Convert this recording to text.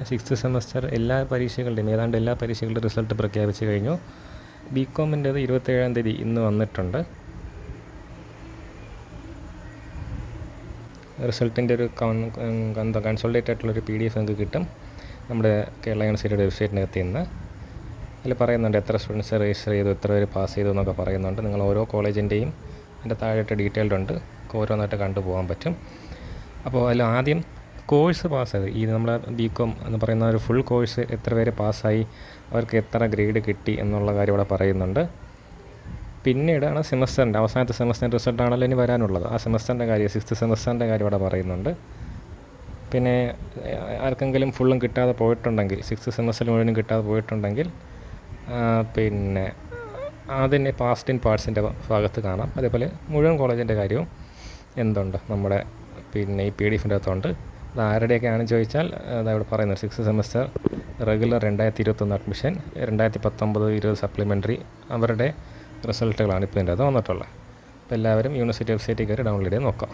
Sixth semester എല്ലാ പരീക്ഷകളുടെയും ഏതാണ്ട് എല്ലാ പരീക്ഷകളുടെയും റിസൾട്ട് പ്രഖ്യാപിച്ച് കഴിഞ്ഞു. ബികോമിൻ്റേത് 27-ാം തീയതി ഇന്ന് വന്നിട്ടുണ്ട്. റിസൾട്ടിൻ്റെ ഒരു കൺസോൾട്ടേറ്റ് ആയിട്ടുള്ളൊരു PDF നമുക്ക് കിട്ടും നമ്മുടെ കേരള യൂണിവേഴ്സിറ്റിയുടെ വെബ്സൈറ്റിനകത്ത് നിന്ന്. അതിൽ പറയുന്നുണ്ട് എത്ര സ്റ്റുഡൻസ് രജിസ്റ്റർ ചെയ്തു, എത്ര പേര് പാസ് ചെയ്തു എന്നൊക്കെ പറയുന്നുണ്ട്. നിങ്ങൾ ഓരോ കോളേജിൻ്റെയും അതിൻ്റെ താഴെയിട്ട് ഡീറ്റെയിൽഡ് ഉണ്ട്, ഓരോന്നായിട്ട് കണ്ടുപോകാൻ പറ്റും. അപ്പോൾ അതിൽ ആദ്യം കോഴ്സ് പാസ്സായത്, ഈ നമ്മുടെ ബികോം എന്ന് പറയുന്ന ഒരു ഫുൾ കോഴ്സ് എത്ര പേര് പാസ്സായി, അവർക്ക് എത്ര ഗ്രേഡ് കിട്ടി എന്നുള്ള കാര്യം ഇവിടെ പറയുന്നുണ്ട്. പിന്നീടാണ് സെമസ്റ്ററിൻ്റെ അവസാനത്തെ സെമസ്റ്ററിൻ്റെ റിസൾട്ടാണല്ലോ ഇനി വരാനുള്ളത്. ആ സെമസ്റ്ററിൻ്റെ കാര്യം, സിക്സ്ത് സെമസ്റ്ററിൻ്റെ കാര്യം ഇവിടെ പറയുന്നുണ്ട്. പിന്നെ ആർക്കെങ്കിലും ഫുള്ളും കിട്ടാതെ പോയിട്ടുണ്ടെങ്കിൽ, സിക്സ്ത് സെമസ്റ്ററിൽ മുഴുവനും കിട്ടാതെ പോയിട്ടുണ്ടെങ്കിൽ പിന്നെ അതിൻ്റെ പാസ്റ്റ് ഇൻ പാർട്സിൻ്റെ ഭാഗത്ത് കാണാം. അതേപോലെ മുഴുവൻ കോളേജിൻ്റെ കാര്യവും എന്തുണ്ട് നമ്മുടെ പിന്നെ ഈ PDF-ൻ്റെ അകത്തുണ്ട്. അത് ആരുടെയൊക്കെയാണെന്ന് ചോദിച്ചാൽ അതവിടെ പറയുന്നത് sixth semester regular 2021 admission, 2019-20 supplementary അവരുടെ റിസൾട്ടുകളാണ് ഇപ്പോൾ ഇതിൻ്റെ അകത്ത് വന്നിട്ടുള്ളത്. അപ്പോൾ എല്ലാവരും യൂണിവേഴ്സിറ്റി വെബ്സൈറ്റിൽ കയറി ഡൗൺലോഡ് ചെയ്ത് നോക്കാം.